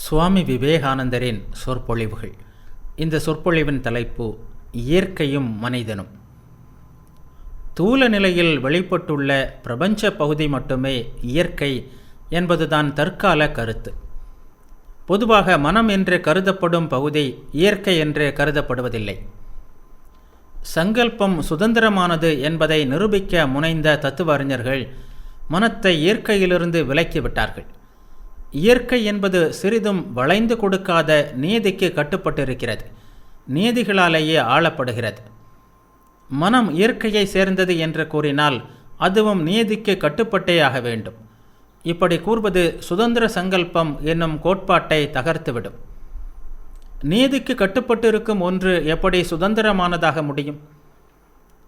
சுவாமி விவேகானந்தரின் சொற்பொழிவுகள். இந்த சொற்பொழிவின் தலைப்பு இயற்கையும் மனிதனும். தூல நிலையில் வெளிப்பட்டுள்ள பிரபஞ்ச பகுதி மட்டுமே இயற்கை என்பதுதான் தற்கால கருத்து. பொதுவாக மனம் என்று கருதப்படும் பகுதி இயற்கை என்று கருதப்படுவதில்லை. சங்கல்பம் சுதந்திரமானது என்பதை நிரூபிக்க முனைந்த தத்துவ அறிஞர்கள் மனத்தை இயற்கையிலிருந்து விலக்கிவிட்டார்கள். இயற்கை என்பது சிறிதும் வளைந்து கொடுக்காத நியதிக்கு கட்டுப்பட்டிருக்கிறது, நியதிகளாலேயே ஆளப்படுகிறது. மனம் இயற்கையை சேர்ந்தது என்று கூறினால் அதுவும் நியதிக்கு கட்டுப்பட்டே ஆக வேண்டும். இப்படி கூறுவது சுதந்திர சங்கல்பம் என்னும் கோட்பாட்டை தகர்த்துவிடும். நியதிக்கு கட்டுப்பட்டிருக்கும் ஒன்று எப்படி சுதந்திரமானதாக முடியும்?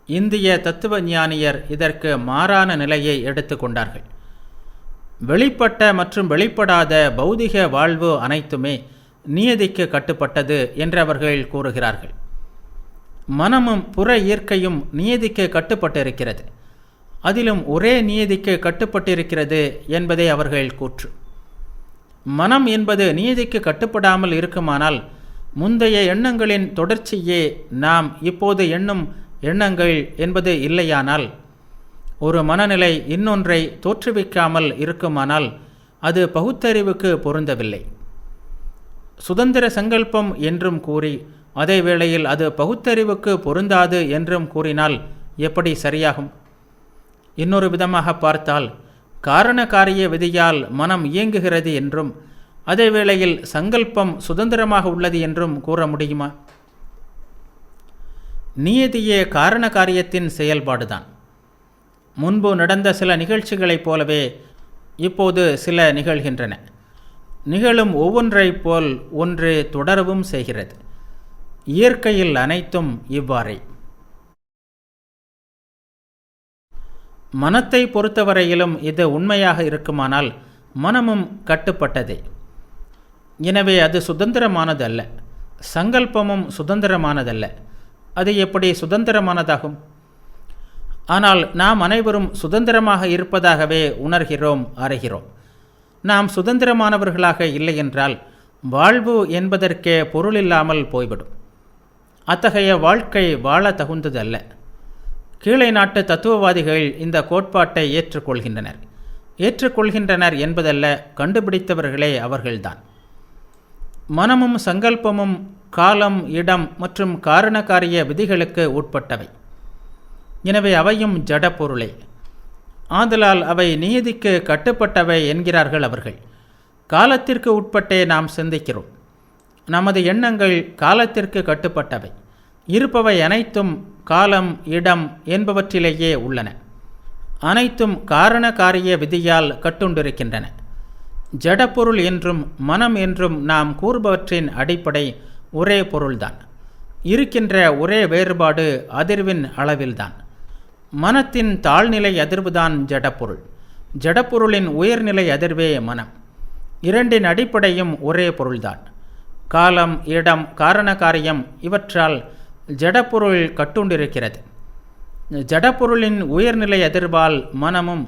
இந்திய தத்துவ ஞானியர் இதற்கு மாறான நிலையை எடுத்துக்கொண்டார்கள். வெளிப்பட்ட மற்றும் வெளிப்படாத பௌதிக வாழ்வு அனைத்துமே நியதிக்கு கட்டுப்பட்டது என்று அவர்கள் கூறுகிறார்கள். மனமும் புற இயற்கையும் நியதிக்கு கட்டுப்பட்டிருக்கிறது. அதிலும் ஒரே நியதிக்கு கட்டுப்பட்டிருக்கிறது என்பதே அவர்கள் கூற்று. மனம் என்பது நியதிக்கு கட்டுப்படாமல் இருக்குமானால் முந்தைய எண்ணங்களின் தொடர்ச்சியே நாம் இப்போது எண்ணும் எண்ணங்கள் என்பது இல்லையானால், ஒரு மனநிலை இன்னொன்றை தோற்றுவிக்காமல் இருக்குமானால் அது பகுத்தறிவுக்கு பொருந்தவில்லை. சுதந்திர சங்கல்பம் என்றும் கூறி அதே வேளையில் அது பகுத்தறிவுக்கு பொருந்தாது என்றும் கூறினால் எப்படி சரியாகும்? இன்னொரு விதமாக பார்த்தால், காரண காரிய விதியால் மனம் இயங்குகிறது என்றும் அதே வேளையில் சங்கல்பம் சுதந்திரமாக உள்ளது என்றும் கூற முடியுமா? நியதியே காரண காரியத்தின் செயல்பாடுதான். முன்பு நடந்த சில நிகழ்ச்சிகளைப் போலவே இப்போது சில நிகழ்கின்றன. நிகழும் ஒவ்வொன்றைப் போல் ஒன்று தொடரவும் செய்கிறது. இயற்கையில் அனைத்தும் இவ்வாறே. மனத்தை பொறுத்தவரையிலும் இது உண்மையாக இருக்குமானால் மனமும் கட்டுப்பட்டதே. எனவே அது சுதந்திரமானது அல்ல. சங்கல்பமும் சுதந்திரமானதல்ல. அது எப்படி சுதந்திரமானதாகும்? ஆனால் நாம் அனைவரும் சுதந்திரமாக இருப்பதாகவே உணர்கிறோம், அறிகிறோம். நாம் சுதந்திரமானவர்களாக இல்லை என்றால் வாழ்வு என்பதற்கே பொருளில்லாமல் போய்விடும். அத்தகைய வாழ்க்கை வாழ தகுந்தது அல்ல. கீழை நாட்டு தத்துவவாதிகள் இந்த கோட்பாட்டை ஏற்றுக்கொள்கின்றனர் என்பதல்ல, கண்டுபிடித்தவர்களே அவர்கள்தான். மனமும் சங்கல்பமும் காலம், இடம் மற்றும் காரணகாரிய விதிகளுக்கு உட்பட்டவை. எனவே அவையும் ஜட பொருளே. ஆதலால் அவை நியதிக்கு கட்டுப்பட்டவை என்கிறார்கள் அவர்கள். காலத்திற்கு உட்பட்டே நாம் சிந்திக்கிறோம். நமது எண்ணங்கள் காலத்திற்கு கட்டுப்பட்டவை. இருப்பவை அனைத்தும் காலம், இடம் என்பவற்றிலேயே உள்ளன. அனைத்தும் காரண காரிய விதியால் கட்டுண்டிருக்கின்றன. ஜடப்பொருள் என்றும் மனம் என்றும் நாம் கூறுபவற்றின் அடிப்படை ஒரே பொருள்தான். இருக்கின்ற ஒரே வேறுபாடு அதிர்வின் அளவில்தான். மனத்தின் தாழ்நிலை அதிர்வுதான் ஜடப்பொருள். ஜடப்பொருளின் உயர்நிலை அதிர்வே மனம். இரண்டின் அடிப்படையும் ஒரே பொருள்தான். காலம், இடம், காரண காரியம் இவற்றால் ஜடப்பொருள் கட்டுண்டிருக்கிறது. ஜடப்பொருளின் உயர்நிலை அதிர்வால் மனமும்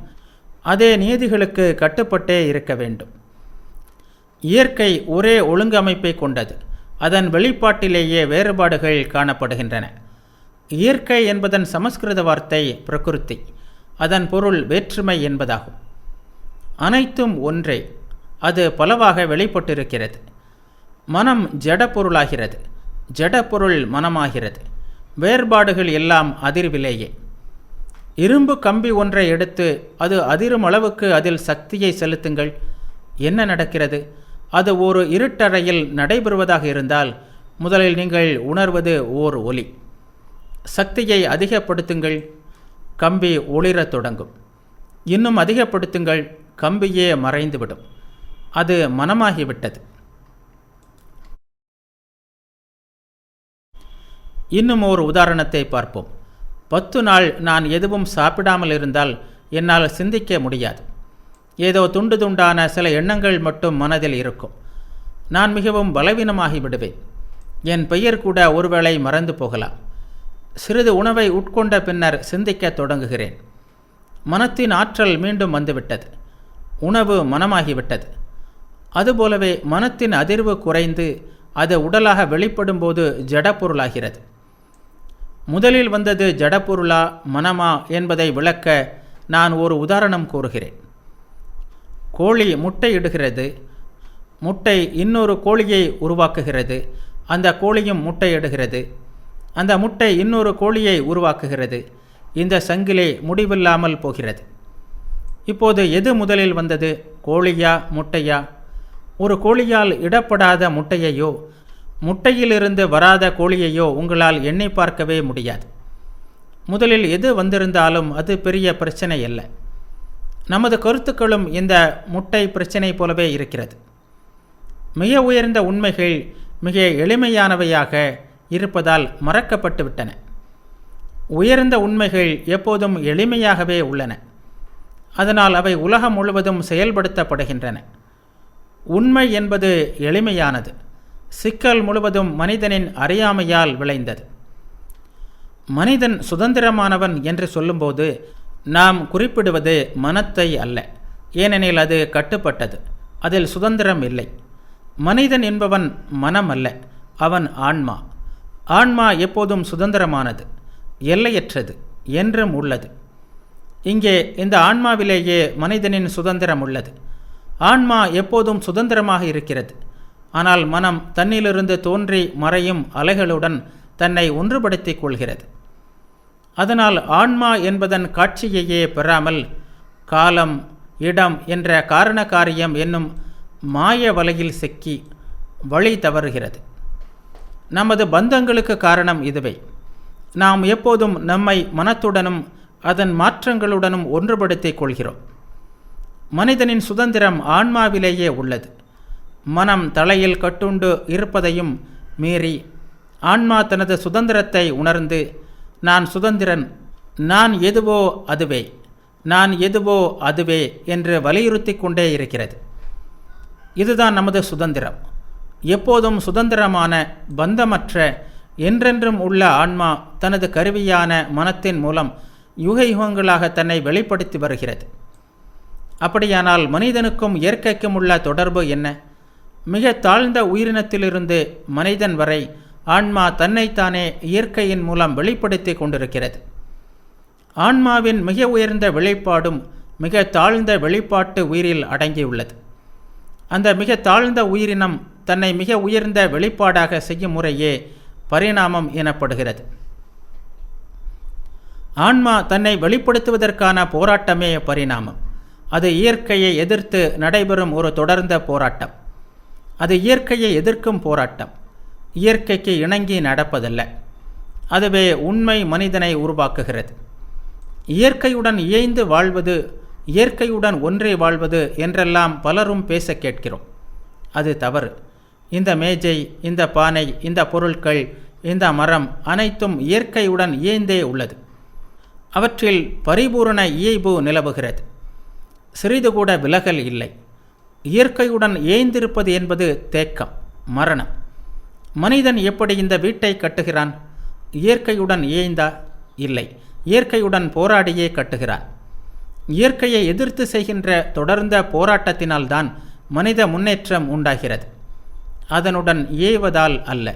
அதே நியதிகளுக்கு கட்டுப்பட்டே இருக்க வேண்டும். இயற்கை ஒரே ஒழுங்கமைப்பை கொண்டது. அதன் வெளிப்பாட்டிலேயே வேறுபாடுகள் காணப்படுகின்றன. இயற்கை என்பதன் சமஸ்கிருத வார்த்தை பிரகிருதி. அதன் பொருள் வேற்றுமை என்பதாகும். அனைத்தும் ஒன்றே, அது பலவாக வெளிப்பட்டிருக்கிறது. மனம் ஜடப்பொருளாகிறது, ஜடப்பொருள் மனமாகிறது. வேறுபாடுகள் எல்லாம் அதிர்விலேயே. இரும்பு கம்பி ஒன்றை எடுத்து அது அதிரும் அளவுக்கு அதில் சக்தியை செலுத்துங்கள், என்ன நடக்கிறது? அது ஒரு இருட்டறையில் நடைபெறுவதாக இருந்தால் முதலில் நீங்கள் உணர்வது ஓர் ஒலி. சக்தியை அதிகப்படுத்துங்கள், கம்பி ஒளிரத் தொடங்கும். இன்னும் அதிகப்படுத்துங்கள், கம்பியே மறைந்துவிடும். அது மனமாகிவிட்டது. இன்னும் ஒரு உதாரணத்தை பார்ப்போம். 10 நாள் நான் எதுவும் சாப்பிடாமல் இருந்தால் என்னால் சிந்திக்க முடியாது. ஏதோ துண்டு துண்டான சில எண்ணங்கள் மட்டும் மனதில் இருக்கும். நான் மிகவும் பலவீனமாகி விடுவேன். என் பெயர் கூட ஒருவேளை மறந்து போகலாம். சிறிது உணவை உட்கொண்ட பின்னர் சிந்திக்க தொடங்குகிறேன். மனத்தின் ஆற்றல் மீண்டும் வந்துவிட்டது. உணவு மனமாகிவிட்டது. அதுபோலவே மனத்தின் அதிர்வு குறைந்து அது உடலாக வெளிப்படும்போது ஜடப்பொருளாகிறது. முதலில் வந்தது ஜடப்பொருளா மனமா என்பதை விளக்க நான் ஒரு உதாரணம் கூறுகிறேன். கோழி முட்டை இடுகிறது. முட்டை இன்னொரு கோழியை உருவாக்குகிறது. அந்த கோழியும் முட்டை இடுகிறது. அந்த முட்டை இன்னொரு கோழியை உருவாக்குகிறது. இந்த சங்கிலி முடிவில்லாமல் போகிறது. இப்போது எது முதலில் வந்தது, கோழியா முட்டையா? ஒரு கோழியால் இடப்படாத முட்டையையோ முட்டையிலிருந்து வராத கோழியையோ உங்களால் எண்ணி பார்க்கவே முடியாது. முதலில் எது வந்திருந்தாலும் அது பெரிய பிரச்சனை அல்ல. நமது கருத்துக்களும் இந்த முட்டை பிரச்சனை போலவே இருக்கிறது. மிக உயர்ந்த உண்மைகள் மிக எளிமையானவையாக இருப்பதால் மறக்கப்பட்டு விட்டன. உயர்ந்த உண்மைகள் எப்போதும் எளிமையாகவே உள்ளன. அதனால் அவை உலகம் முழுவதும் செயல்படுத்தப்படுகின்றன. உண்மை என்பது எளிமையானது. சிக்கல் முழுவதும் மனிதனின் அறியாமையால் விளைந்தது. மனிதன் சுதந்திரமானவன் என்று சொல்லும்போது நாம் குறிப்பிடுவது மனத்தை அல்ல. ஏனெனில் அது கட்டுப்பட்டது. அதில் சுதந்திரம் இல்லை. மனிதன் என்பவன் மனம் அல்ல, அவன் ஆன்மா. ஆன்மா எப்போதும் சுதந்திரமானது, எல்லையற்றது, என்றும் உள்ளது. இங்கே இந்த ஆன்மாவிலேயே மனிதனின் சுதந்திரம் உள்ளது. ஆன்மா எப்போதும் சுதந்திரமாக இருக்கிறது. ஆனால் மனம் தன்னிலிருந்து தோன்றி மறையும் அலைகளுடன் தன்னை ஒன்றுபடுத்திக் கொள்கிறது. அதனால் ஆன்மா என்பதன் காட்சியையே பெறாமல் காலம், இடம் என்ற காரண காரியம் என்னும் மாய வலையில் சிக்கி வழி தவறுகிறது. நமது பந்தங்களுக்கு காரணம் இதுவே. நாம் எப்போதும் நம்மை மனத்துடனும் அதன் மாற்றங்களுடனும் ஒன்றுபடுத்திக் கொள்கிறோம். மனிதனின் சுதந்திரம் ஆன்மாவிலேயே உள்ளது. மனம் தலையில் கட்டுண்டு இருப்பதையும் மீறி ஆன்மா தனது சுதந்திரத்தை உணர்ந்து நான் சுதந்திரன், நான் எதுவோ அதுவே, நான் எதுவோ அதுவே என்று வலியுறுத்தி கொண்டே இருக்கிறது. இதுதான் நமது சுதந்திரம். எப்போதும் சுதந்திரமான, பந்தமற்ற, என்றென்றும் உள்ள ஆன்மா தனது கருவியான மனத்தின் மூலம் யுக யுகங்களாக தன்னை வெளிப்படுத்தி வருகிறது. அப்படியானால் மனிதனுக்கும் இயற்கைக்கும் உள்ள தொடர்பு என்ன? மிக தாழ்ந்த உயிரினத்திலிருந்து மனிதன் வரை ஆன்மா தன்னைத்தானே இயற்கையின் மூலம் வெளிப்படுத்தி கொண்டிருக்கிறது. ஆன்மாவின் மிக உயர்ந்த வெளிப்பாடும் மிக தாழ்ந்த வெளிப்பாட்டு உயிரில் அடங்கியுள்ளது. அந்த மிக தாழ்ந்த உயிரினம் தன்னை மிக உயர்ந்த வெளிப்பாடாக செய்யும் முறையே பரிணாமம் எனப்படுகிறது. ஆன்மா தன்னை வெளிப்படுத்துவதற்கான போராட்டமே பரிணாமம். அது இயற்கையை எதிர்த்து நடைபெறும் ஒரு தொடர்ந்த போராட்டம். அது இயற்கையை எதிர்க்கும் போராட்டம். இயற்கைக்கு இணங்கி நடப்பதல்ல. அதுவே உண்மை மனிதனை உருவாக்குகிறது. இயற்கையுடன் இயைந்து வாழ்வது, இயற்கையுடன் ஒன்றே வாழ்வது என்றெல்லாம் பலரும் பேச கேட்கிறோம். அது தவறு. இந்த மேஜை, இந்த பானை, இந்த பொருட்கள், இந்த மரம் அனைத்தும் இயற்கையுடன் இயைந்தே உள்ளது. அவற்றில் பரிபூரண இயைபு நிலவுகிறது. சிறிது கூட விலகல் இல்லை. இயற்கையுடன் இயைந்திருப்பது என்பது தேக்கம், மரணம். மனிதன் எப்படி இந்த வீட்டை கட்டுகிறான்? இயற்கையுடன் இயைந்தா? இல்லை, இயற்கையுடன் போராடியே கட்டுகிறான். இயற்கையை எதிர்த்து செய்கின்ற தொடர்ந்த போராட்டத்தினால்தான் மனித முன்னேற்றம் உண்டாகிறது. அதனுடன் இயைவதால் அல்ல.